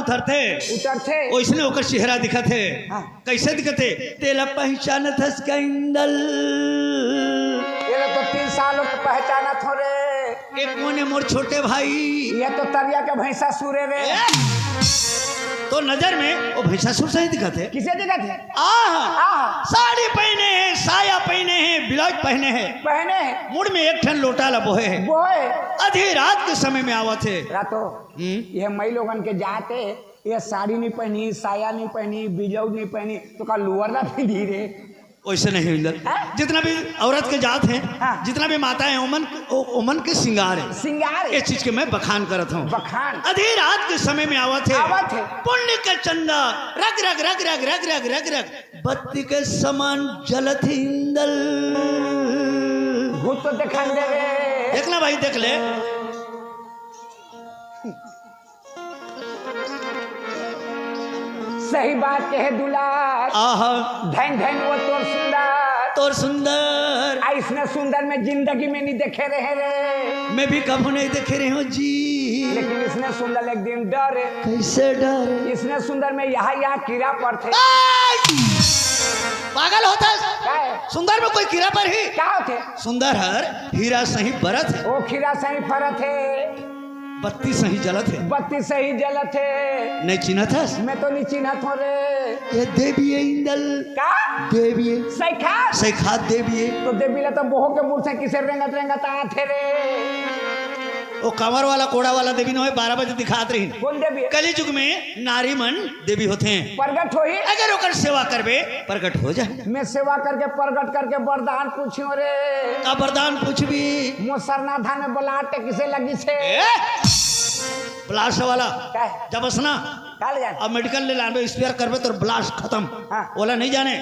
उतरते वैसने ओकर चेहरा दिखत है। कैसे दिखत है? तेला पहचानत हस का इंदल, ये तो 3 साल पहचाना थो रे। एक मोने मोर छोटे भाई, ये तो तरिया के भैंसा सुरे रे। तो नजर में वो भैंसासुर से ही दिखत है। किसे दिखत है? साड़ी पहने हैं, साया पहने हैं, ब्लाउज पहने हैं, मुड़ में एक ठन लोटा लबोहे है। आधी रात के समय में आवत है। रातो ये मई लोगन के जाते, ये साड़ी नहीं पहनी, साया नहीं पहनी, ब्लाउज नहीं पहनी, तो का लोअर ना पहनी रे। वैसे नहीं इंदल, जितना भी औरत के जात हैं, जितना भी माता है, ओमन के श्रृंगार है। ये चीज के मैं बखान करत हूँ। आधी रात के समय में आवत है। पुण्य के चंदा रग रग रग रग रग रग रग रग बत्ती के समान जलत इंदल। भूत तो दिखा दे रे। देखना भाई, देख ले। सही बात कहे दुलार, धन धन वो तोर सुंदर इसने सुंदर में जिंदगी में नहीं देखे रहे रे। मैं भी कभी नहीं देखे रहे हूँ जी, लेकिन इसने सुंदर एक दिन डरे। कैसे डरे? इसने सुंदर में यहाँ कीड़ा पड़ते। पागल होता है? सुंदर में कोई कीड़ा पर ही क्या होते? सुंदर हर हीरा सही बरत है। वो हीरा सही फरत है, बत्ती सही जलत है। बत्ती सही जलत है। नहीं चिन्हत है? मैं तो नहीं चिन्हत हूँ रे। ये देवी है इंदल। का देवी है? सैखात देवी है। तो देवी ला तो बोहो के मुँह से किसे रेंगत रेंगत आते रे। वो कमर वाला कोड़ा वाला देवी न हो, 12 बजे दिखात रही। कौन देवी है? कली युग में नारी मन देवी होते हैं। प्रगट हो ही, अगर ओकर सेवा करबे प्रगट हो जाए। मैं सेवा करके प्रगट करके वरदान पूछियो रे। का वरदान पूछबी? मो सरनाथा में ब्लाट किसे लगी छे? ब्लास्ट वाला जब असना अब मेडिकल ले लाने स्पेयर करबे तो ब्लास्ट खत्म। ओला नहीं जाने?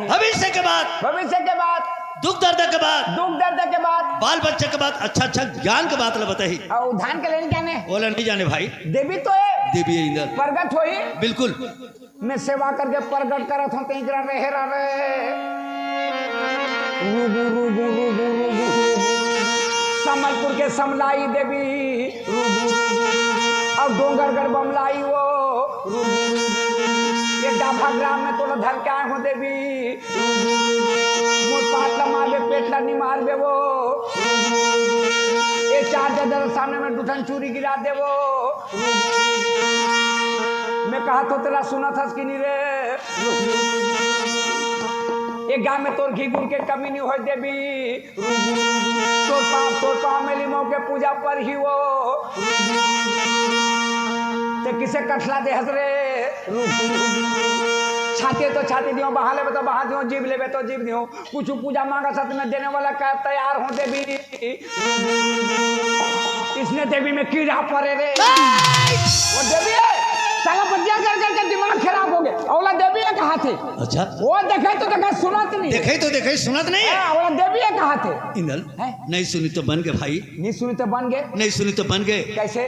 भविष्य के बाद दुख दर्द के बाद बाल बच्चे के बाद अच्छा ज्ञान के बात बताई। धान के लेने जाने? ओला नहीं जाने भाई। देवी तो है, देवी है इंदर। प्रगट हो ही बिल्कुल। मैं सेवा करके प्रगट करत हूँ। तेरा समलपुर के समलाई देवी और डोंगरगढ़ बमलाई वो ये डाभा ग्राम में तोला धर के आए हो देवी। मोर पाटला मारबे, पेटला नहीं मारबे वो। ये 4 जदर सामने में दुठन चूरी गिरा दे वो। मैं कहा तो तेरा सुना था कि नहीं रे। एक गाँव में तोर घी गुड़ के कमी नहीं हो देवी। तोर पाँव में लिमो के पूजा पर ही वो ते किसे कठला दे हसरे। छाती तो छाती दियो, बहा ले तो बहा दियो, जीव ले तो जीव दियो। कुछ पूजा मांगा सत में देने वाला का तैयार हो देवी। इसने देवी में कीड़ा पड़े रे। वो देवी है साला बतिया कर करके दिमाग खराब हो गया। औला देवी है कहाँ थे? अच्छा वो देखे तो देखा सुनत नहीं। देखे सुनत नहीं। औला देवी है कहाँ थे? इंदल नहीं सुनी तो बन गए भाई। नहीं सुनी तो बन गए? नहीं सुनी तो बन गए। कैसे?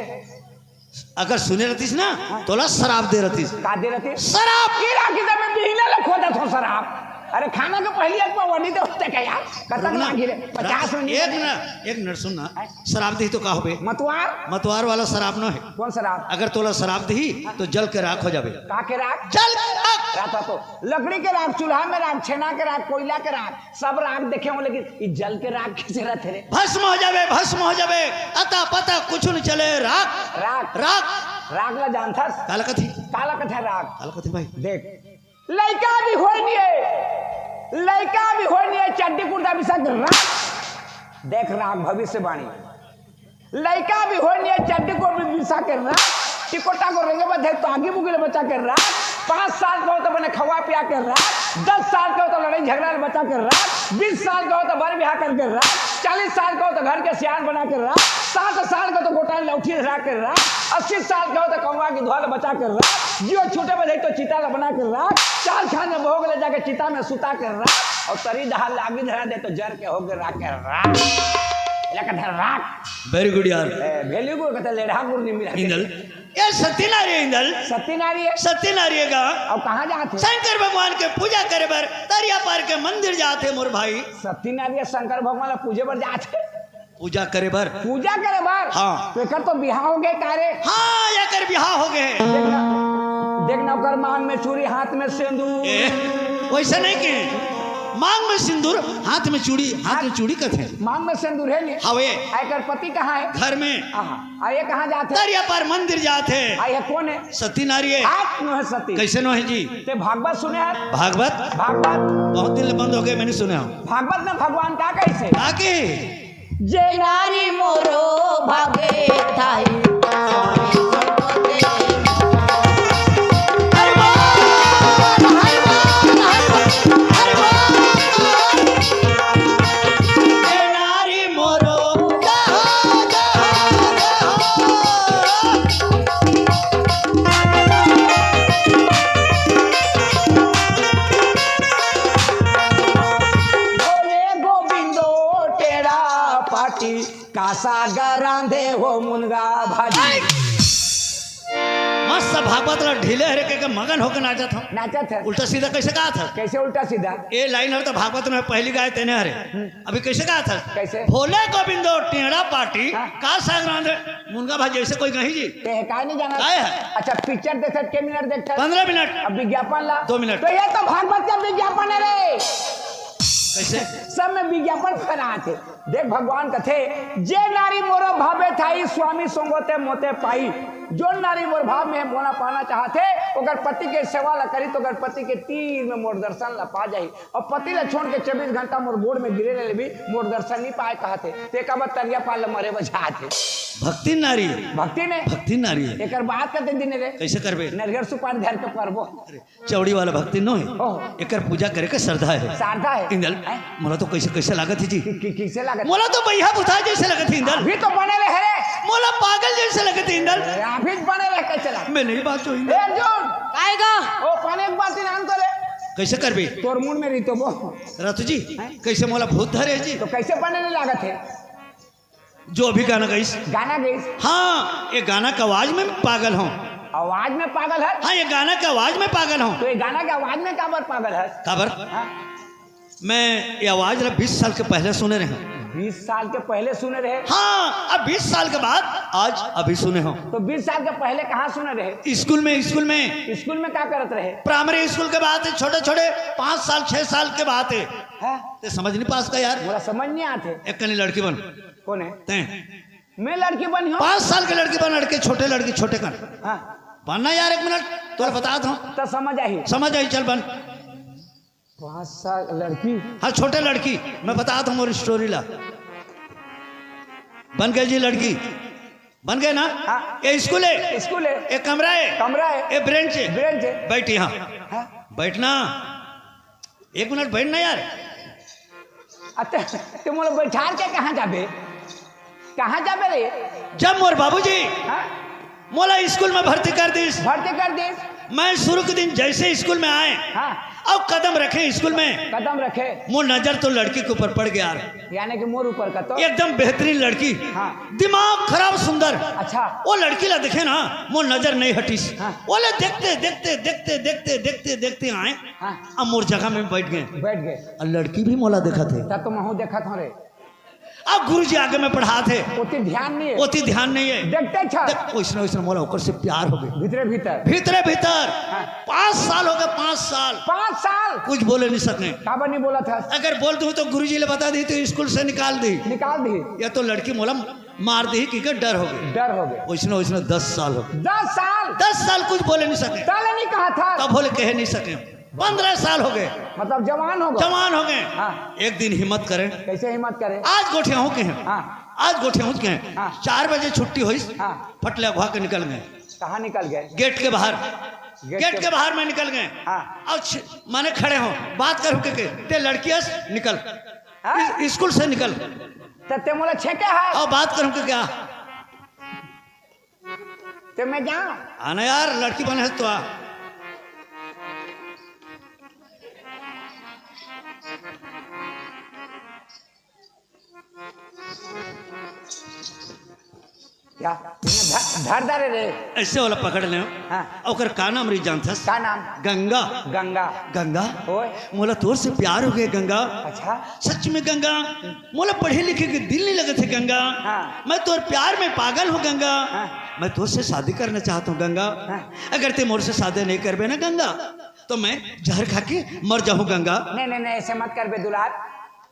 अगर सुने रहतीस ना तोला शराब दे रहतीस। का दे रहती? शराब कीड़ा की में बिहने ले खोदा थो शराब। अरे खाना के पहले एक बार वडी दे होते क्या यार? कतक लागी रे 50 मिनट। एक मिनट सुनना। शराब दी तो का होबे? मतवार वाला शराब न है। कौन शराब? अगर तोला शराब दी तो जल के राख हो जाबे। का के राख? जल राख तो लकड़ी के राख, चूल्हा में राख, छेना के राख, कोयला के राख, सब राख देखे हो, लेकिन ई जल के राख कैसे रहते रे? भस्म हो जाबे। अता पता कुछ नहीं चले। राख ला जानथस? काला कथे राख भाई। देख लड़का भी होई नहीं चड्डी कुर्ता भी सक राख। देख राख भविष्यवाणी। लड़का भी होई नहीं चड्डी को भी बिसा के राख। टिकोटा को रेंगे बधे तो आगे बुगिले बचा के राख। 5 साल का हो तो बने खवा पिया के राख। 10 साल का हो तो लड़ाई झगड़ा बचा के राख। 20 साल का हो तो बर ब्याह करके राख। 40 साल का हो तो घर के सियान बना के राख। 60 साल का तो गोटा लौठी रख के राख। 80 साल का हो तो कौवा की धोल बचा के राख। जियो छूटे बजे तो चिता बना के राख। 4 खान में भोग ले जाके चिता में सुता के राख। और तरी दहाल लागी धरा दे तो जर के होके राख के राख। वेरी गुड यार। वेरी गुड कहते लेढ़ा गुड़ नहीं मिला इंदल। ये सती नारी है इंदल। सती नारी है का। अब कहाँ जाते? शंकर भगवान के पूजा करे बर दरिया पार के मंदिर जाते मोर भाई। सती नारी शंकर भगवान पूजे पर जाते। पूजा करे बर। पूजा करे बार। हाँ। तो एकर तो बिहार हो गए कारे। हाँ एकर बिहार हो गए। देखना ओकर मांग में चूड़ी हाथ में सिंदूर। वैसा नहीं के मांग में सिंदूर हाथ में चूड़ी, हाथ में चूड़ी कथे मांग में सिंदूर है नहीं। हवे एकर पति कहाँ है? घर में। आये कहाँ जाते? दरिया पर मंदिर जाते। आये कौन है? सती नारी है। आप नो है सती। कैसे नो है जी? ते भागवत सुने हैं? भागवत बहुत दिन बंद हो गए, मैंने सुना हूँ। भागवत में भगवान का कैसे आके जे नारी मोरो भागे थाई कासा गरांधे हो मुनगा भाजी। मस्त भागवत ला ढीले हरे के मगन होकर नाचत हूँ। नाचत है। उल्टा सीधा कैसे कहा था? कैसे उल्टा सीधा? ये लाइन हर तो भागवत में पहली गाय तेने हरे। अभी कैसे कहा था? कैसे? भोले गोविंदो टेढ़ा पार्टी का सागरांधे मुनगा भाजी ऐसे कोई कहीं जी? काय नहीं जाना? काय है? अच्छा पिक्चर देखते के मिनट देखते? 15 मिनट। अब विज्ञापन ला 2 मिनट। तो ये तो भागवत का विज्ञापन है रे। कैसे? सब में विज्ञापन फैला थे। देख भगवान कथे जे नारी मोरो भावे थाई स्वामी संगोते मोते पाई। जो नारी मोर भाव में मोना पाना चाहते ओकर पति के सेवा ला करी तो ओकर पति के तीर में मोर दर्शन ला पा जाई। और पति ला छोड़ के 24 घंटा मोर गोड़ में गिरे ले भी मोर दर्शन नहीं पाए कहते ते का तरिया पाल मरे बजाते। भक्ति नारी भक्ति ने भक्ति नारी है। एकर बात करते दिन रे कैसे करबे? नरियर सुपारी धर के परबो। चौड़ी वाला भक्ति नो है। एकर पूजा करे के श्रद्धा है। श्रद्धा है। इंदल मला तो कैसे कैसे लागत है जी? किसे लागत? मोला तो भैया बुझा जैसे लगत है इंदल। अभी तो बने रहे रे। मोला पागल जैसे लगत है इंदल। अभी बने रहे कैसे लगा? मैं नहीं बात जो ए अर्जुन आएगा ओ पानी एक बात नाम करे कैसे करबे? तोर मुंड में रही तो वो रतु जी कैसे मोला भूत धरे जी? तो कैसे बने नहीं लागत है? जो अभी गाना गईस। गाना गईस? हाँ ये गाना का आवाज में पागल हूँ। आवाज में पागल है? हाँ ये गाना का आवाज में पागल हूँ। तो ये गाना के आवाज में काबर पागल है? काबर? मैं ये आवाज 20 साल के पहले सुने रहे। 20 साल के पहले सुने रहे? हाँ अब 20 साल के बाद आज अभी सुने हो। तो 20 साल के पहले कहाँ सुने रहे? स्कूल में। स्कूल में क्या करते रहे? प्राइमरी स्कूल के बात है। छोटे छोटे 5 साल 6 साल के बात है। ते समझ नहीं पास का यार। मुझे समझ नहीं आते। एक कनी लड़की बन। कौन है? ते मैं लड़की बनी हूँ। 5 साल की लड़की बन। लड़के छोटे लड़की छोटे कन बनना यार। 1 मिनट तो बता दो तो समझ आई चल बन। 5 साल लड़की? हाँ छोटे लड़की मैं बता दूँ मोरी स्टोरी ला। बन गई जी लड़की बन गए ना। ये स्कूल है। स्कूल है। एक कमरा है। एक ब्रेंच है। बैठी हाँ बैठना 1 मिनट बैठना यार। अच्छा तुम लोग बैठा के कहाँ जाबे? कहाँ जाबे रे? जब मोर बाबूजी मोला स्कूल में भर्ती कर दी। मैं शुरू के दिन जैसे स्कूल में आए अब कदम रखे स्कूल में। कदम रखे मोर नजर तो लड़की के ऊपर पड़ गया। यानी कि मोर ऊपर का तो एकदम बेहतरीन लड़की। दिमाग खराब सुंदर। अच्छा वो लड़की ला देखे ना मोर नजर नहीं हटीस। बोले देखते देखते देखते देखते देखते देखते आए अब मोर जगह में बैठ गए। और लड़की भी मोला देखा थे। तो मैं देखा था रे। अब गुरुजी आगे में पढ़ा थे। ओती ध्यान नहीं है। देखते वैसे मोला ओकर से प्यार हो गए। भीतरे 5 साल हो गए। 5 साल कुछ बोले नहीं सके। काबर नहीं बोला था? अगर बोल दूं तो गुरुजी ने बता दी तो स्कूल से निकाल दी। या तो लड़की मोला मार दी कि डर हो गए। वैसे 10 साल हो गए। 10 साल कुछ बोले नहीं सके। नहीं कहा था तब बोले कह नहीं सके। 15 साल हो गए। मतलब जवान हो गए। एक दिन हिम्मत करें। कैसे हिम्मत करें? आज गोठिया के हैं। आज गोठिया के हैं। 4 बजे छुट्टी हुई। फटले भा के निकल गए। कहाँ निकल गए? गेट के बाहर में निकल गए। और माने खड़े हो बात करूँ के लड़कियां निकल स्कूल से निकल ते मोला छेके है और बात करूँ के क्या ते मैं जाऊं आना यार लड़की बने तो आ। क्या धर धरे रे ऐसे वाला पकड़ ले। हाँ। ओकर का नाम रे जानथस? का नाम? गंगा। गंगा। गंगा ओए मोला तोर से प्यार हो गया गंगा। अच्छा सच में गंगा, मोला पढ़े लिखे के दिल नहीं लगे थे गंगा। हाँ। मैं तोर प्यार में पागल हूँ गंगा। हाँ। मैं तोर से शादी करना चाहता हूँ गंगा। हाँ। अगर ते मोर से शादी नहीं करबे ना गंगा तो मैं जहर खा के मर जाऊँ गंगा। नहीं नहीं नहीं ऐसे मत कर बे दुलार,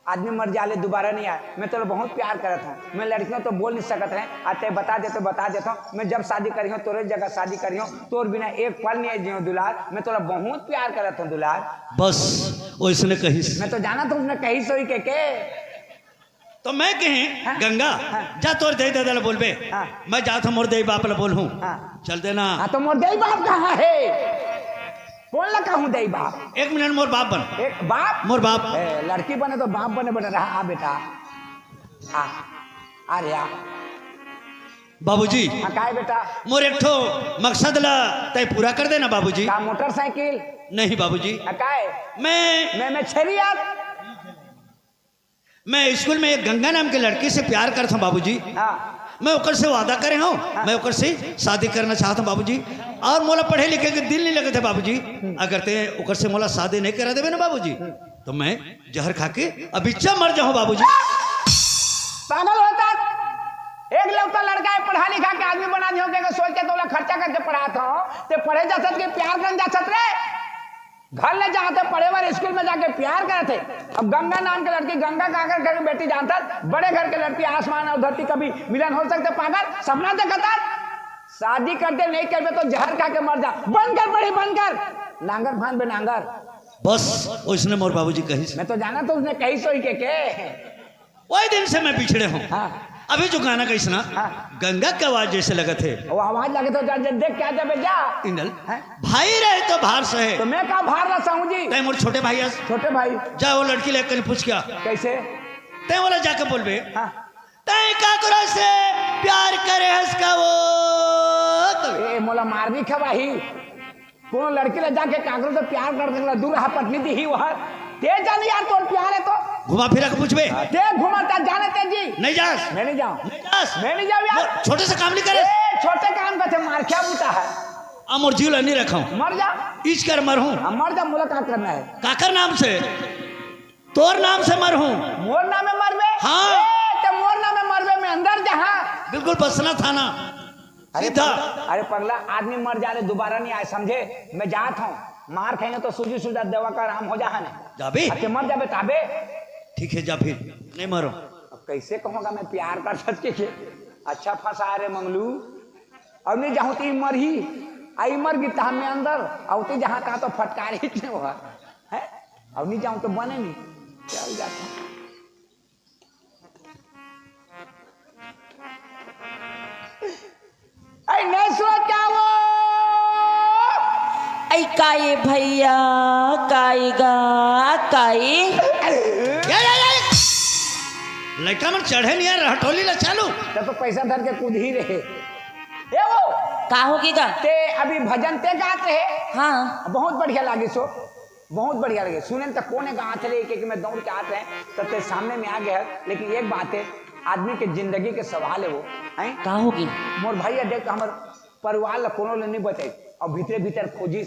आदमी मर जाले दोबारा नहीं आए। मैं तो बहुत प्यार करता हूँ, मैं लड़कियों तो बोल नहीं सकता है। आते बता देता हूँ, मैं जब शादी करी हूँ तोरे जगह शादी करी हूँ, तोर बिना एक पल नहीं जियो दुलार। मैं तोरा बहुत प्यार करता हूँ दुलार। बस उसने कही। मैं तो जाना था उसने कही सोई के तो मैं कहें हाँ। गंगा हाँ। जा तोर दे दादा ला बोलबे। हाँ। मैं जाता हूँ मोर दे बाप ला बोल हूँ। हाँ। चल देना। हाँ तो मोर दई बाप कहाँ है? बोल ना कहूँ दई बाप। एक मिनट मोर बाप बन। एक बाप मोर बाप। लड़की बने तो बाप बने बने रहा। आ बेटा आ आ रे आ। बाबूजी हाँ काय बेटा? मोर एक ठो मकसद ला तय पूरा कर देना बाबूजी। का मोटरसाइकिल? नहीं बाबूजी, काय मैं छेरी यार। मैं स्कूल में एक गंगा नाम के लड़की से प्यार करता हूँ बाबूजी। हाँ मैं ओकर से वादा करे हूँ। मैं ओकर से शादी करना चाहता हूँ बाबूजी। और मोला पढ़े लिखे के दिल नहीं लगे थे बाबूजी। अगर ते ओकर से मोला शादी नहीं करा देवे ना बाबूजी तो मैं जहर खा के अबिच्चा मर जाऊँ बाबूजी। पागल होता एक लौता लड़का है पढ़ा लिखा के आदमी बना दियो के सोच के तोला खर्चा करके पढ़ाता हो ते पढ़े जा सक के प्यार कर जा सक रे। घर ले जाते पढ़े वाले स्कूल में जाके प्यार करते। अब गंगा नाम के लड़की गंगा का घर की बेटी जानता, बड़े घर के लड़की आसमान और धरती कभी मिलन हो सकते? पागल सपना देखता। शादी करते नहीं करते तो जहर खा के मर जा। बंद कर पढ़ी बंद कर, नांगर फान बे नांगर। बस उसने मोर बाबूजी कही। मैं तो जाना तो उसने कही सोई के वही दिन से मैं पिछड़े हूँ। हाँ। अभी जो गाना कही सुना हाँ। गंगा के आवाज जैसे लगे थे। वो आवाज लगे तो देख क्या जब जा इंदल है? भाई रहे तो भार सहे। तो मैं कहा भार रहा हूँ जी। तय मोर छोटे भाई छोटे भाई जा वो लड़की लेकर पूछ क्या कैसे? तय वाला जाके बोलबे हाँ। तय काकरा से प्यार करे हंसका वो ए मोला मार भी खवाही। कौन लड़की ले जाके काकरो से प्यार कर देला दूर हा पटनी दी ही वहां ते जाने यार तोर प्यार है तो घुमा फिरा के पूछबे। ते घुमाता जाने ते जी नहीं जास। मैं नहीं जाऊं। नहीं जास। मैं नहीं जाऊं यार। छोटे से काम नहीं करे। छोटे काम का थे मार क्या बूता है? अमर जीव नहीं रखा मर जा। इच कर मर हूँ। मर जा मुलाकात करना है। काकर नाम से तोर नाम से मर हूँ। मोर नाम में मरबे? हाँ। ते मोर नाम में मरबे में अंदर जहां बिल्कुल बसना था ना। अरे पगला आदमी मर जा रहे दोबारा नहीं आए समझे। मैं जात हूँ, मार खाएंगे तो सूजी सूजा दवा का आराम हो जा है जाबे। अच्छा मर जाबे ताबे। ठीक है जा फिर नहीं मरो। अब कैसे कहूँगा मैं प्यार कर सकते के? अच्छा फंसा रे मंगलू। अब नहीं जाऊँ तो मर ही आई मर गई तो हमें अंदर औते जहाँ कहा तो फटकार ही नहीं हुआ है। अब नहीं जाऊँ तो बने नहीं चल जाता। नहीं सोच क्या वो ऐ काये भैया काई गा काई लड़का मन चढ़े नहीं यार हटोली ला चालू तो पैसा धर के कूद ही रहे। ए वो का होगी गा? ते अभी भजन ते गाते है। हाँ बहुत बढ़िया लगे सो बहुत बढ़िया लगे सुने तो कोने गाते रहे कि मैं दौड़ के आते हैं तब ते सामने में आ गया है। लेकिन एक बात है आदमी के जिंदगी के सवाल है वो है का होगी? मोर भाई देख हमार परिवार ला कोनो ले नहीं बताई और भीतरे भीतर खोजी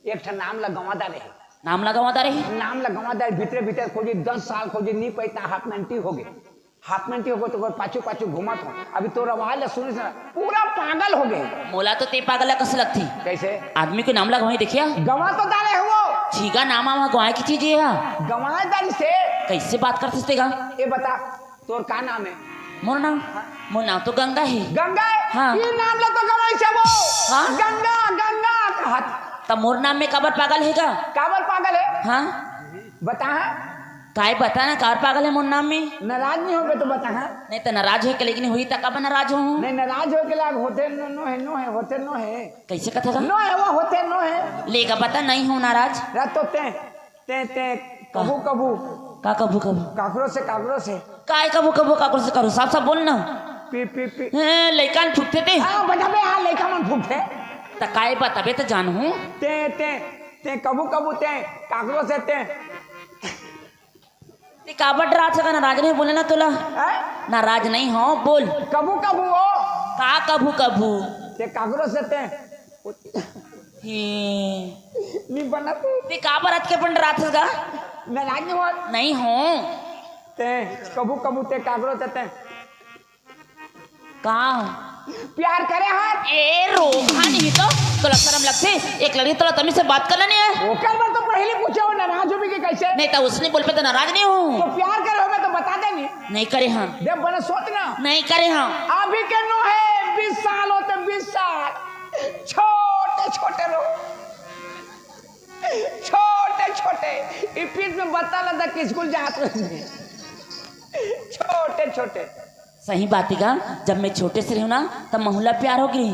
एक ठन नाम लगवादा रहे। नाम लगावा रही नाम लगवादा भीतरे भीतर खोजी 10 साल खोजी नहीं पैता हाफ मिनटी हो गए। हाफ मिनटी हो गए तो पाछू पाछू घुमत हो। अभी तो आवाज सुनी सुना पूरा पागल हो गए। मोला तो ते पागल कस लगती कैसे आदमी को नाम लगवाई देखिया गवा तो डाले हो ठीका नाम आमा गवाए की चीज है। गवाए दानी से कैसे बात करते थे गा? ये बता तोर का नाम है? मोर नाम तो गंगा है। गंगा है? हाँ। ये नाम लो तो गवाई से वो हाँ? गंगा गंगा कहत तब मोर नाम में काबर पागल है गा? काबर पागल है? हाँ बता है काय बता ना कार पागल है मोर नाम में। नाराज नहीं हो तो बता है। नहीं तो नाराज है के लेकिन हुई तक कब नाराज हो नहीं नाराज हो के लाग होते नो है होते नो है कैसे कथा नो है वो होते नो है लेगा बता नहीं हो नाराज रात तो ते ते ते कबू कबू का कबू कबू काकरो से काय कबू कबू काकुर से करो साफ साफ बोल ना। पी पी पी लइकान फुकते थे हाँ बताबे हाँ लइका मन फुकते त काय बताबे तो जानू ते ते ते कबू कबू ते काकरो से ते काबर डरा सका नाराज नहीं बोले ना तुला हैं? नाराज नहीं हो बोल कबू कबू हो का कभू कभू ते कागरो से ते हे नहीं बनत ते का बरत के पण रात का नाराज नहीं हो नहीं हो ते कबू कबू ते कागरो से ते का प्यार करे हाथ ए रोका नहीं तो शर्म लगते एक लड़की तो तमीज से बात करना नहीं है ओकर बार तो पहले पूछे हो नाराज हो भी कि कैसे नहीं तो उसने बोल पे तो नाराज नहीं हूँ तो प्यार करे हो मैं तो बता दे नहीं करे हम दे बने सोच ना नहीं करे हम अभी के नो है 20 साल होते 20 साल छोटे छोटे लोग छोटे छोटे इपिट में बता लगा कि स्कूल जाते हैं छोटे छोटे सही बात है का जब मैं छोटे से रहूँ ना तब महिला प्यार होगी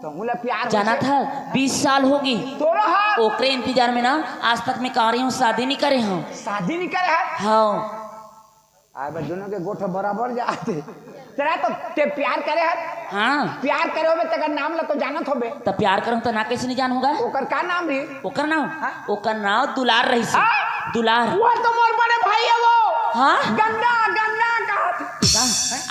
तो मुला प्यार जाना था 20 साल होगी तोरा हाथ ओकरे इंतजार में ना आज तक मैं कह रही हूँ शादी नहीं करे हूँ शादी नहीं करे है हाँ अब दोनों के गोठ बराबर जाते तेरा तो ते प्यार करे है हाँ प्यार करे होबे तेरा नाम ला तो जानत होबे तो प्यार करूँ तो ना कैसे नहीं जान होगा ओकर का नाम री ओकर नाम हाँ? ओकर नाम दुलार रही से हाँ? दुलार वो तो मोर बड़े भाई है वो हाँ गंगा गंगा का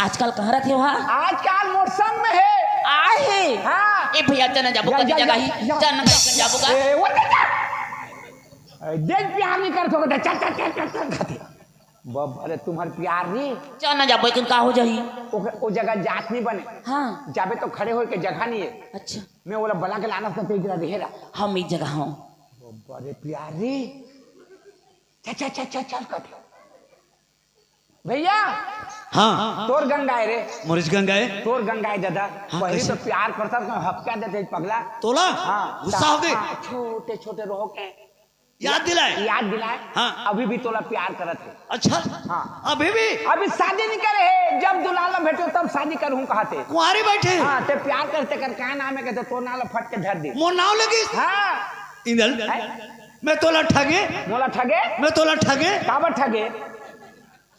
आजकल कहाँ रहते हो वहाँ आजकल मोर संग में है आहे हाँ ए भैया चना जाबो जा, कदी जा, जगह ही जा, चना कदी जाबो का ए वो देख प्यार नहीं कर तो चल चल चल चल चल खाते बब अरे तुम्हार प्यार नहीं चना जाबो लेकिन का हो जाही वो जगह जात नहीं बने हाँ जाबे तो खड़े हो के जगह नहीं है अच्छा मैं बोला बला के लाना तो इधर रहेगा हम एक जगह हूँ अरे प्यार नहीं चल चल चल चल चल खाते भैया हाँ तोर गंगा है रे मोरिस गंगाए तोर गंगा है दादा हाँ, पहले कैसे? तो प्यार करता तो हफ्ता देते पगला तोला हाँ गुस्सा हो गए हाँ, छोटे छोटे रहो के याद दिलाए याद दिलाए हाँ। अभी भी तोला प्यार करत है अच्छा हाँ अभी भी अभी शादी नहीं करे है जब दुलाला भेटो तब शादी करूँ कहते कुंवारी बैठे हाँ ते प्यार करते कर क्या नाम है कहते तो नाला फट के धर दे मोर नाव लगी हाँ इंदल मैं तोला ठगे मोला ठगे मैं तोला ठगे काबर ठगे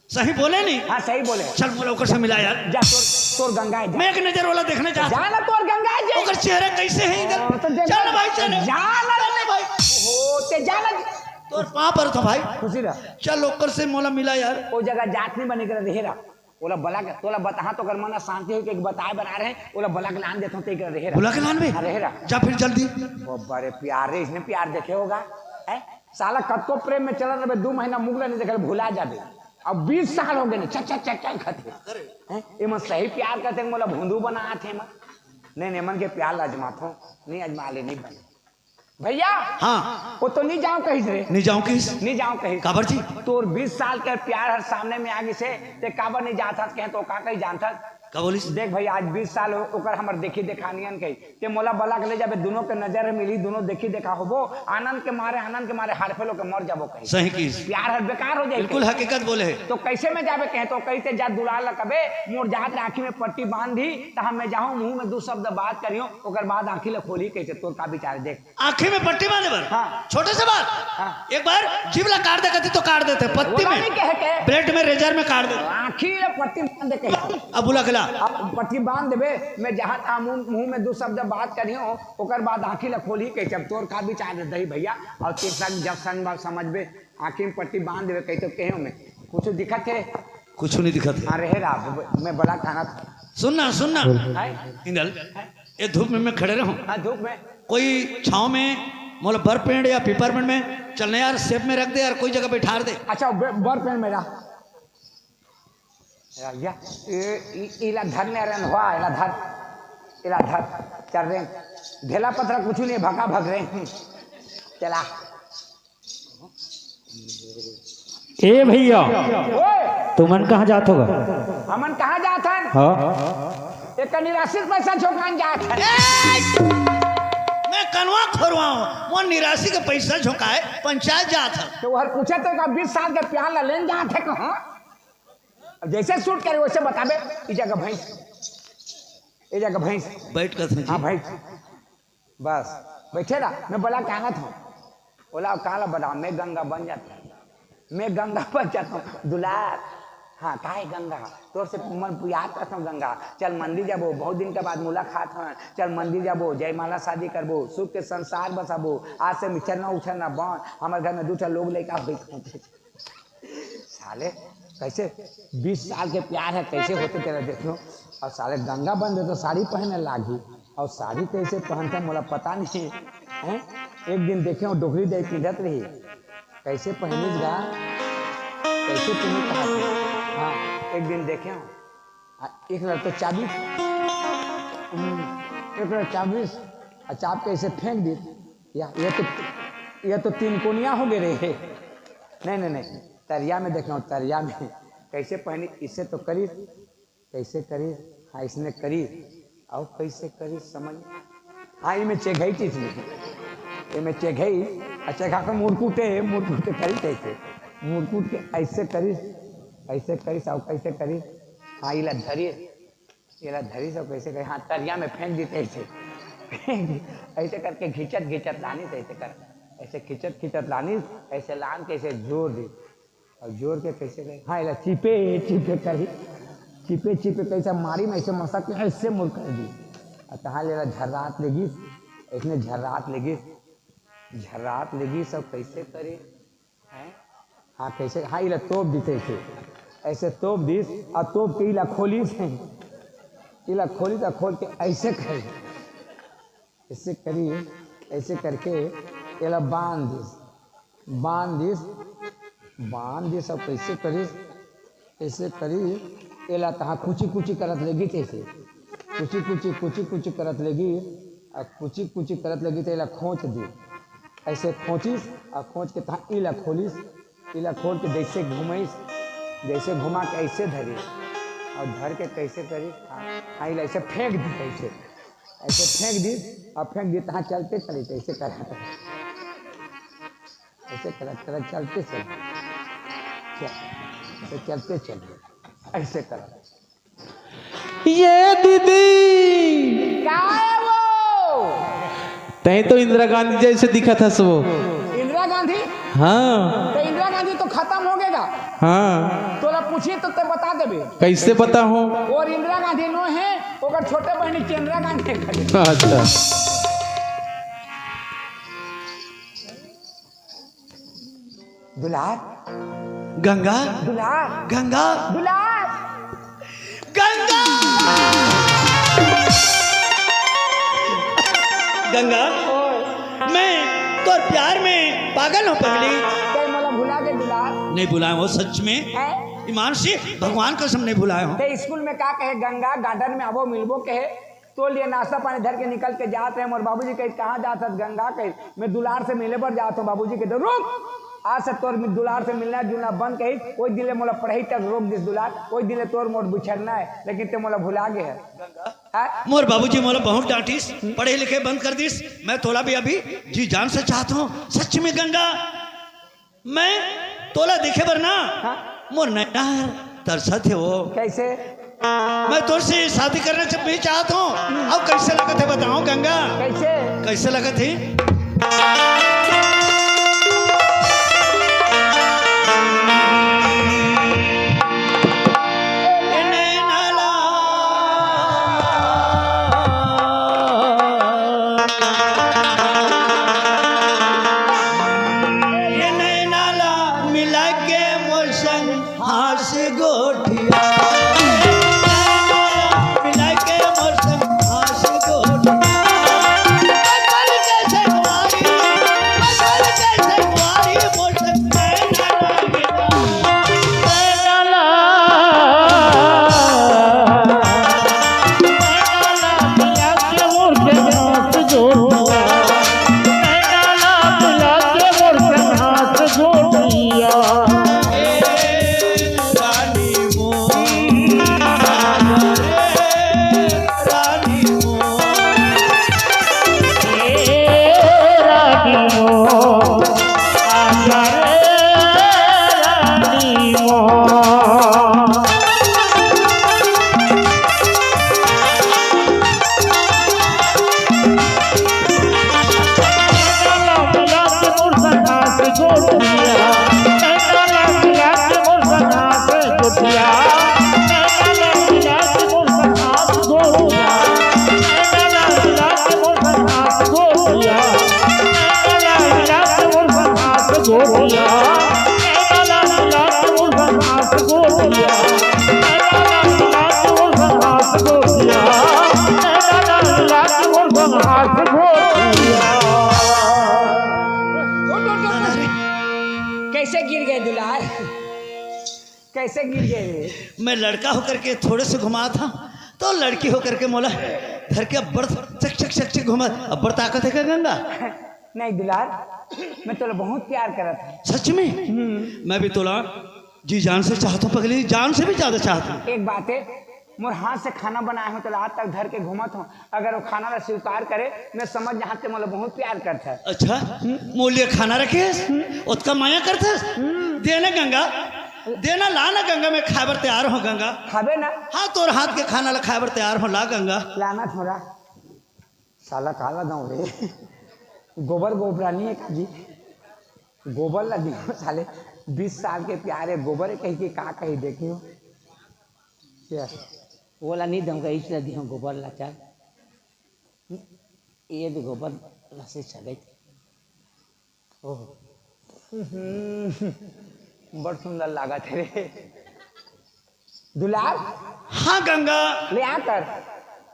सही बोले नहीं हाँ सही बोले चल मोला ओकर से मिला यार जा तोर गंगा है मैं एक नजर वाला देखने चाहता जाना तोर गंगा है ओकर चेहरा कैसे है इंदल चल भाई चल जाना चल भाई हो ते जाना तोर पाँव पर था भाई खुशी रह चल ओकर से मोला मिला यार वो जगह जात नहीं बने कर रहेरा ओला बला के तोला बता तो कर मना शांति हो के एक बताए बना रहे ओला बला के लान देता हूं ते कर रहेरा बुला के लान में रहेरा जा फिर जल्दी वो बड़े प्यारे इसने प्यार देखे होगा है साला कत्तो प्रेम में चला रहे 2 महीना मुगला नहीं देखे भुला जाबे अब 20 साल हो गए चल चल चल चल खाते हैं ये मन सही प्यार करते मोला भूंदू बना थे मन नहीं मन के प्यार अजमातो नहीं अजमा ले नहीं बने भैया हाँ वो तो नहीं जाओ कहीं से नहीं जाऊं किस नहीं जाओ कहीं काबर जी तोर 20 साल के प्यार हर सामने में आगे से ते काबर नहीं जाता कहे तो का कहीं जानता का बोलिस देख भाई आज 20 साल ओकर हमर देखी देखानियन कही ते मोला बला के ले जाबे दोनों के नजर मिली दोनों देखी देखा होबो आनंद के मारे हार फेलो के मर जाबो कहीं सही किस प्यार हर बेकार हो जाए बिल्कुल हकीकत बोले है तो कैसे में जाबे कहे तो कैसे जा दुलाल लकबे मोर जात आंखी में पट्टी बांधी त हम में जाऊं मुंह में 2 शब्द बात करियो ओकर बाद आंखी ले खोली कैसे तोर का विचार देख आंखें में पट्टी बांधे बर हाँ। छोटे से बात हाँ। एक बार जीवला काट दे कहती तो काट देते पत्ती बोला में नहीं कहे के ब्लेड में रेजर में काट दे आंखी ले पट्टी बांध दे कहे अब बुला के ला अब पट्टी बांध देबे मैं जहां था मुंह में 2 शब्द बात करियो ओकर बाद आंखी ले खोली के जब तोर का विचार दही भैया और तेरे संग जब संग बात समझबे आंखी में पट्टी बांध देबे कह तो कहो में कुछ दिक्कत है कुछ नहीं दिखत है हां रहेगा मैं बड़ा खाना सुनना सुनना है इंदल ये धूप में मैं खड़े रहूं हां धूप में कोई छांव में मोला बर पेड़ या पीपरमेंट में चलने यार सेब में रख दे यार कोई जगह बैठा दे अच्छा बर पेन मेरा या इला धर ने रन हुआ इला धर चल रहे ढेला पत्थर कुछ नहीं भगा भग रहे चला ए भैया ओए तुमन कहाँ जात होगा हमन कहाँ जात हन हाँ एक निराशित पैसा झोंकान जात हन मैं कनवा खोरवाऊं वो निराशी का पैसा झोंकाए पंचायत जात है तो हर पूछे तो 20 साल के प्यार ला लेन जात है कहाँ अब जैसे शूट करे वैसे बताबे ई जगह भैंस बैठ कर हाँ भैंस बस बैठे ना मैं बोला कहना था बोला काला बड़ा मैं गंगा बन जाता हूँ दुलार हाँ काहे गंगा तोर से मन याद करता हूँ गंगा चल मंदिर जाबो बहुत दिन के बाद मुलाकात है चल मंदिर जाबो जयमाला शादी करबो सुख के संसार बसाबो आज से मिचरना उछरना बन हमारे घर में 2 लोग लेकर साले कैसे 20 साल के प्यार है कैसे होते तेरा देखो। और साले गंगा बंद है तो साड़ी पहनने लागी और साड़ी कैसे पहनते मोला पता नहीं है। एक दिन देखे वो डोगरी दे पिंधत रही कैसे पहनीस गा कैसे तुम्हें कहा थी। हाँ एक दिन देखे एक लड़ तो चाबी एक लड़ चाबीस चाप कैसे फेंक दी या ये तो 3 कोनिया हो गए रहे। नहीं तरिया में देखना तरिया में कैसे पहनी इससे तो करी कैसे करी। हाँ इसने करी और कैसे करी समझ। हाँ ये में चेघई चीज नहीं ये में चेघई अच्छा खा कर मुरकुटे करी कैसे मुरकुट के ऐसे करी सब कैसे करी। हाँ इला धरी सब कैसे करी। हाँ तरिया में फेंक दी ऐसे ऐसे करके घिचत लानी ऐसे कर ऐसे खिंचत लानी ऐसे लान के ऐसे जोर दी और जोर के कैसे गए। हाँ इला चिपे करी चिपे कैसे मारी में ऐसे मसक के ऐसे मुड़ कर दी। कहाँ ले झर्रात लेगी इसने झर्रात लेगी सब कैसे करे हैं। हाँ कैसे हाँ इला तोप दी ऐसे तोप दी और तोप के इला खोली तो खोल के ऐसे करी ऐसे करी ऐसे करके इला बांध दी सब कैसे करी ऐसे करी एला तहाँ कुची करत लगी ऐसे कुची करत लगी और कुची करत लगी तो एला खोच दी ऐसे खोचिस और खोच के तहाँ इला खोलिस इला खोल के जैसे घुमाइस जैसे घुमा के ऐसे धरी और धर के कैसे करी। हाँ इला ऐसे फेंक दी ऐसे फेंक दी और फेंक दी तहाँ चलते चले ऐसे करा ऐसे करा चलते चले ऐसे करा। ये दीदी क्या है वो तय तो इंदिरा गांधी जैसे दिखा था वो। इंदिरा गांधी हाँ तो इंदिरा गांधी तो खत्म हो गएगा। हाँ तोला पूछिए तो ते बता देबे कैसे पता हो। और इंदिरा गांधी नो है ओकर छोटे बहनी चंद्रा गांधी है। अच्छा दुलार गंगा दुलार गंगा दुलार गंगा गंगा मैं तो प्यार में पागल हूँ पगली। कई मोला भुला के दुलार नहीं भुलाए हो सच में है। ईमान से भगवान कसम नहीं भुलाए हो। ते स्कूल में का कहे गंगा गार्डन में आवो मिलबो कहे तो लिए नाश्ता पानी धर के निकल के जाते हैं। और बाबूजी कहे कहाँ जाता गंगा कहे मैं दुलार से मिले पर जाता हूँ। बाबूजी कहे रुक आज से तोर दुलार से मिलना जुलना बंद कही कोई दिले मोला पढ़ाई तक रोक दिस दुलार कोई दिले तोर मोर बिछड़ना है लेकिन ते मोला भुला गए है। मोर बाबूजी मोला बहुत डांटिस पढ़े लिखे बंद कर दिस। मैं तोला भी अभी जी जान से चाहता हूँ सच में गंगा मैं तोला देखे बर ना मोर नैना तरसत है वो कैसे मैं तुझसे शादी करना जब भी चाहता हूँ। अब कैसे लगत है बताओ गंगा कैसे लगत है। गोरिया कैसे गिर गए दुलार, कैसे गिर गए? मैं लड़का होकर के थोड़े से घुमा था तो लड़की होकर के मोला धर के अब चक चक चक चक घुमा। अब बड़ ताकत है क्या गंगा? नहीं दुलार, मैं तो बहुत प्यार करा था। सच में? मैं भी तोला जी जान से चाहता हूँ पगली, जान से भी ज्यादा चाहता हूँ। एक बात है, मोर हाथ से खाना बनाया हूँ तो आज तक धर के घूमत हूँ। अगर वो खाना ला स्वीकार करे मैं समझ यहाँ से मतलब बहुत प्यार करता है। अच्छा मूल्य खाना रखे उसका माया करते देना गंगा, देना ला ना गंगा, मैं खाबर तैयार हूँ गंगा। खाबे ना? हाँ तोर हाथ के खाना ला खाबर तैयार हूँ, ला गंगा। लाना थोड़ा साला काला गाँव रे, गोबर गोबरानी है काजी, गोबर ला दियो साले 20 साल के प्यारे गोबर कही के का कही देखियो क्या वो ला नहीं दूंगा, इसलिए दियो गोबर ला चार ये भी गोबर ला से चले। ओह बड़ सुंदर लागा थे रे दुलार। हाँ गंगा ले आकर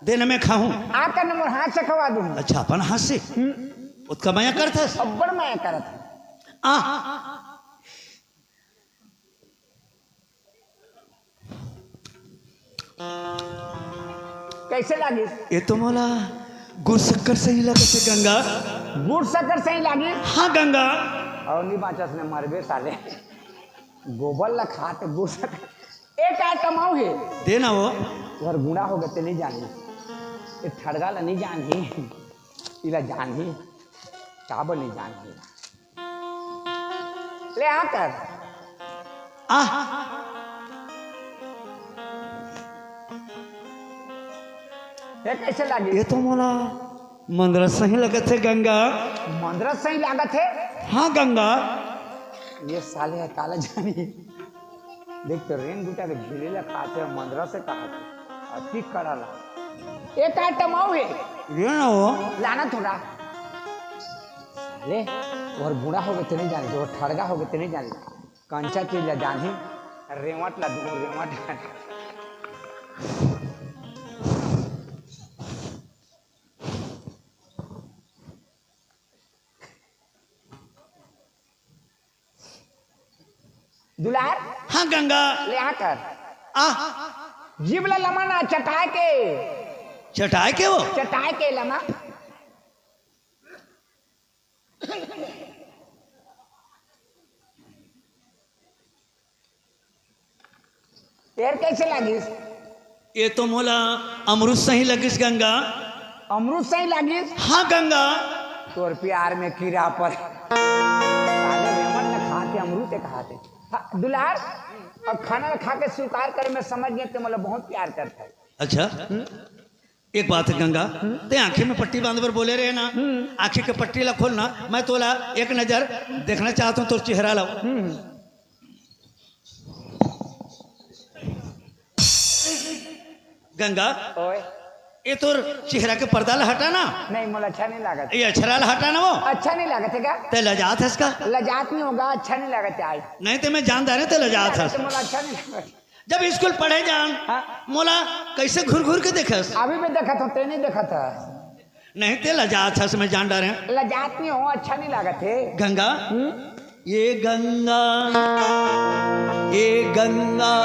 देना मैं खाऊं। आकर न मोर हाथ से खवा दूँ। अच्छा अपन हाथ से उसका माया करता अब बड़ माया करत कैसे लागी? ये तो मोला गुड़ शक्कर सही लगते गंगा। गुड़ शक्कर सही लागी? हाँ गंगा। और नहीं बाचस ने मरबे साले, गोबर ला खाते गुड़ शक्कर एक आइटम आऊ है देना वो और गुड़ा हो गए नहीं जानी, ये ठड़गा ला नहीं जानी, इला जानी चावल नहीं जानी। ले आकर ये कैसे लागी? ये तो मोला मंदरा सही लगत है गंगा। मंदरा सही लागत है? हाँ गंगा। ये साले है काला जानी, देख तो रेन गुटा के गिले ला खाते हैं, मंदरा से कहा अति करा ला। एक आइटम आओ है ये ना वो लाना थोड़ा साले और बूढ़ा हो गए नहीं जाने, जो ठड़गा हो गए नहीं जाने, कंचा चीज ला जानी रेवट ला दूँ रेवट। दुलार हाँ गंगा। ले आकर जीव ला लमा ना चटाए के, चटाए के वो चटाए के लमा यार कैसे लागिस? ये तो मोला अमरुद सही लगिस गंगा। अमरुद सही लागिस? हाँ गंगा। तोर प्यार में कीड़ा पर साले रेमन न खाते अमरुद खाते। हाँ, दुलार अब खाना खा के स्वीकार करे मैं समझ गया कि मतलब बहुत प्यार करता है। अच्छा एक बात है गंगा, ते आंखें में पट्टी बांध पर बोले रहे ना, आंखें के पट्टी ला खोलना, मैं तोला एक नजर देखना चाहता हूँ, तो चेहरा लाओ। गंगा ओए ये तो चेहरा के पर्दा ला हटा ना। नहीं मुझे अच्छा नहीं लगा, ये अक्षरा ला हटा ना वो। अच्छा नहीं लगा थे क्या? ते लजात है इसका? लजात नहीं होगा, अच्छा नहीं लगा थे आज। नहीं तो मैं जानदार है ते लजात है। मुझे अच्छा नहीं लगा। जब स्कूल पढ़े जान मोला कैसे घूर घूर के देखस? अभी भी देखा था, ते नहीं देखा था। नहीं ते लजात है, मैं जान डारे। लजात नहीं हो, अच्छा नहीं लगा थे। गंगा ये गंगा, ये गंगा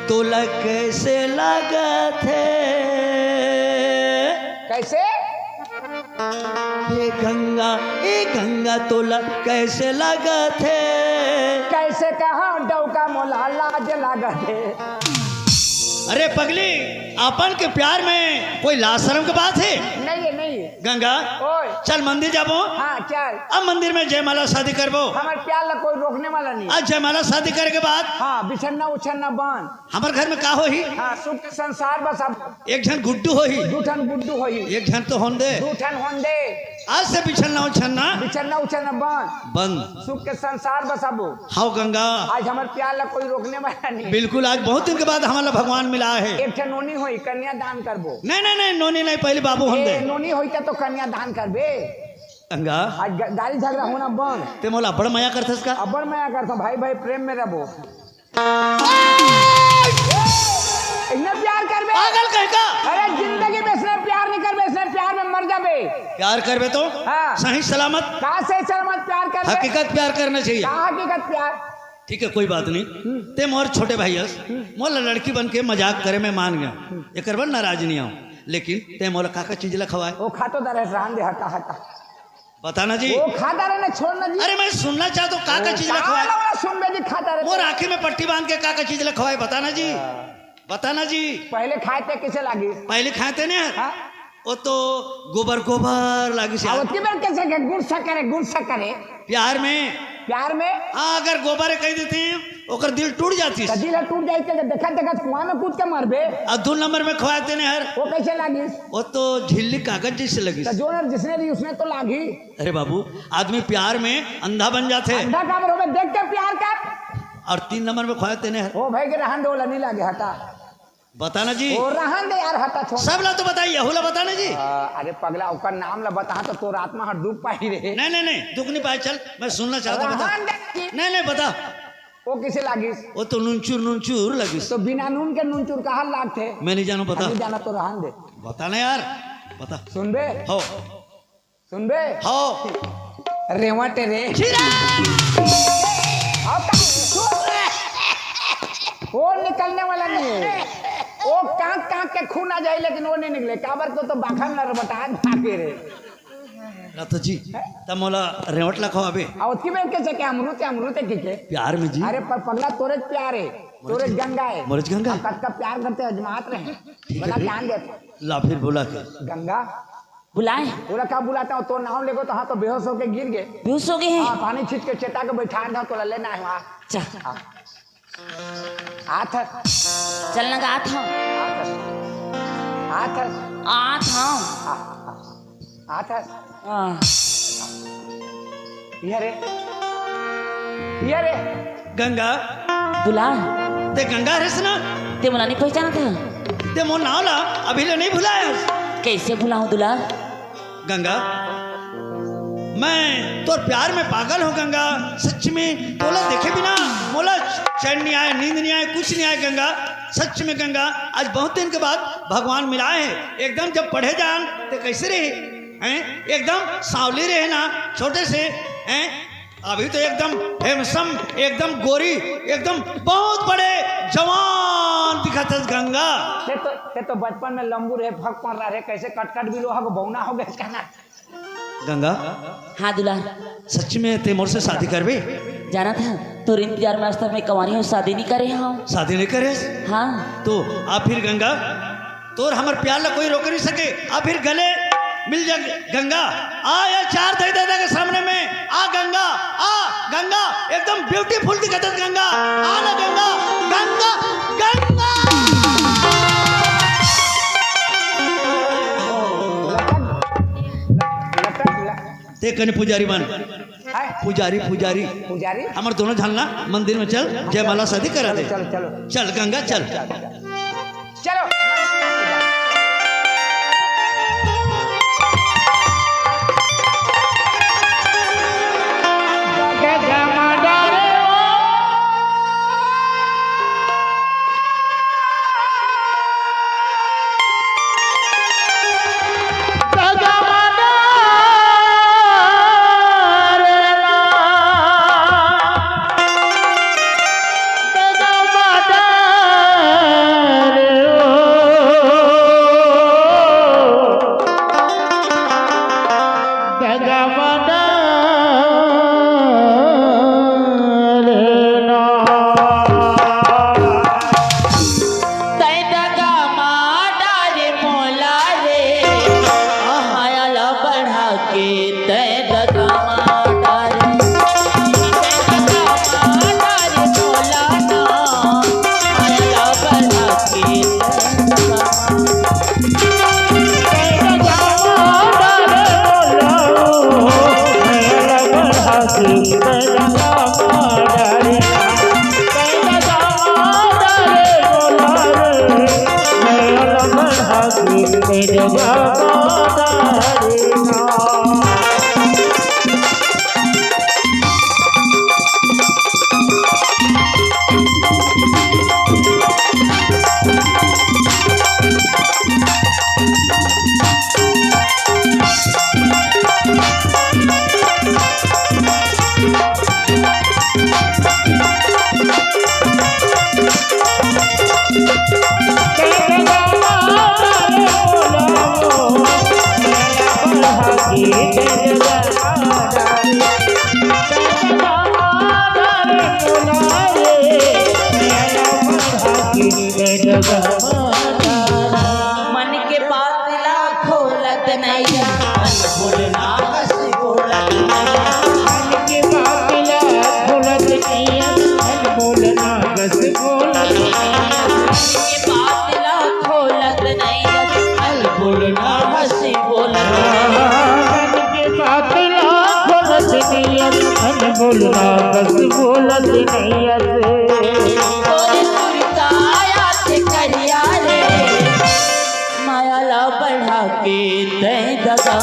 तो कैसे लगा थे? कैसे? ये गंगा तो कैसे लगा थे? कैसे कहा डौका मोला लाज लगा थे। अरे पगली अपन के प्यार में कोई लाज शर्म की बात है? नहीं है, नहीं है। गंगा ओए चल मंदिर जाबो। हाँ चल। अब मंदिर में जयमाला शादी करबो। हमारे प्यार ला कोई रोकने वाला नहीं। आज जयमाला शादी करे के बाद हाँ बिछड़ना उछड़ना बंद। हमारे घर में का हो ही? हाँ सुख के संसार बस अब एक जन गुड्डू हो ही, दूठन गुड्डू हो ही, एक जन तो होन दे। दूठन होन दे। आज से बिछड़ना उछड़ना बिछड़ना उछड़ना बंद, बंद। सुख के संसार बस अब। हाँ गंगा आज हमारे प्यार ला कोई रोकने वाला नहीं। बिल्कुल, आज बहुत दिन के बाद हमारा भगवान मिला है। एक ठे नोनी होई कन्या दान करबो। नहीं नहीं नहीं नोनी नहीं, पहले बाबू होन दे। नोनी होई तो कन्या दान करबे। गंगा आज गाली झगड़ा होना बंद। ते मोला बड़ माया करथस का? अबर मैं करता हूँ, भाई भाई प्रेम में रहो। इतना प्यार करबे? पागल कह का? अरे जिंदगी में इसने प्यार नहीं करबे, इसने प्यार में मर जाबे। प्यार करबे तो हाँ। सही सलामत कहाँ से सलामत प्यार कर हकीकत प्यार करना चाहिए। कहाँ हकीकत प्यार? ठीक है कोई बात नहीं। ते मोर छोटे भाई हस मोर लड़की बन के मजाक करे मैं मान गया एक बार नाराज नहीं आऊँ लेकिन ते मोला काका चीज लखवाए वो खातो दर रहन दे हटा हटा बताना जी। वो खाता रहे ना छोड़ना जी। अरे मैं सुनना चाहता हूँ काका चीज लखवाए सुन बे जी खाता रहे मोर आँखी में पट्टी बांध के काका चीज लखवाए बताना जी बताना जी। पहले खाए थे किसे लागी? पहले खाते ने हाँ? वो तो गोबर गोबर लागी से आवत की बार कैसे के गुड़ सा करे प्यार में हाँ अगर गोबर कह देते हैं ओकर दिल टूट जाती है दिल टूट जाए के देखा देखा कुआं में कूद के मरबे और 2 नंबर में खवाते ने हर वो कैसे लागी? वो तो झिल्ली कागज जैसे लगी। तो जो जिसने दी उसने तो लागी। अरे बाबू आदमी प्यार में अंधा बन जाते हैं अंधा काबर होवे देख के प्यार कर और 3 नंबर में खवाते ने हर ओ भाई के रहन दो नहीं लागे हटा बताना जी। ओ रहन दे यार हटा छोड़ सब ला तो बताइए होला बताना जी। अरे पगला ओकर नाम ला बता तो तोर आत्मा हर डूब पाई रे। नहीं दुख नहीं पाए चल मैं सुनना चाहता हूं, बता रहन दे। नहीं बता वो किसे लागी? वो तो नूनचूर लगी तो बिना नून के नूनचूर कहाँ लागते? मैं नहीं जानू बता नहीं जाना तो रहन दे बताना यार बता सुन बे हो रेवट रे वो निकलने वाला नहीं है वो कांक के खून आ जाए लेकिन वो नहीं निकले काबर को तो बाखन लर बता भागे रे तो जी तब मोला रेवट लखो अबे और उसकी में कैसे के अमृत है के प्यार में जी। अरे पर पगला तोरे प्यार है तोरे गंगा है मोरज गंगा कद का प्यार करते अजमात रहे बड़ा ध्यान देते ला फिर बोला के गंगा बुलाए बोला क्या बुलाता हूँ तो नाम लेगो तो हाँ तो बेहोश होके गिर गए बेहोश हो गए हैं। हाँ पानी छीट के चेता के बैठा था तो लेना है वहाँ चल हाथ चलना का था हाथ आ था हाथ हाँ। ये रे गंगा बुला ते गंगा हरस ना ते मुला नहीं पहचाना था ते मोर नाम ला अभी ले नहीं भुलाया कैसे भुलाऊं दुला? गंगा मैं तो प्यार में पागल हूँ गंगा सच में तोला देखे बिना मोला चैन नहीं आए नींद नहीं आए कुछ नहीं आए गंगा सच में गंगा आज बहुत दिन के बाद भगवान मिलाए हैं एकदम जब पढ़े जान तो कैसे रहे हैं एकदम सांवली रहे ना छोटे से हैं अभी तो एकदम हेमसम एकदम गोरी एकदम बहुत बड़े जवान दिखत है गंगा ते तो बचपन में लंबू रहे भग पड़ रहा है कैसे कटकट भी लोहा को बौना हो गया कहना गंगा हाँ दुला सच में ते मोर से शादी करबे जाना था तो इंतजार में आज तक मैं कवारी हूँ शादी नहीं करे हूँ शादी नहीं करे हाँ तो आप फिर गंगा तोर हमार प्यार ला कोई रोक नहीं सके आप फिर गले मिल जा गंगा आ या 4 दे दादा के सामने में आ गंगा एकदम ब्यूटीफुल दिखत है गंगा आ ना गंगा गंगा गंगा ते कने पुजारी बन पुजारी हमार दोनों झलना मंदिर में चल जयमाला शादी करा दे चल गंगा चल चलो दगा मारा मन के पातला खोलत नैया बोलना हंस बोलत मन के बातिला खोलत नैया अनमोल नागस बोलत के पातला खोलत नैया बोलना हंस बोलत मन के बातिला खोलत नैया अनमोल नागस बोलत नैया तोरे सुरताया ते करिया रे माया ला बढ़ा के दे दगा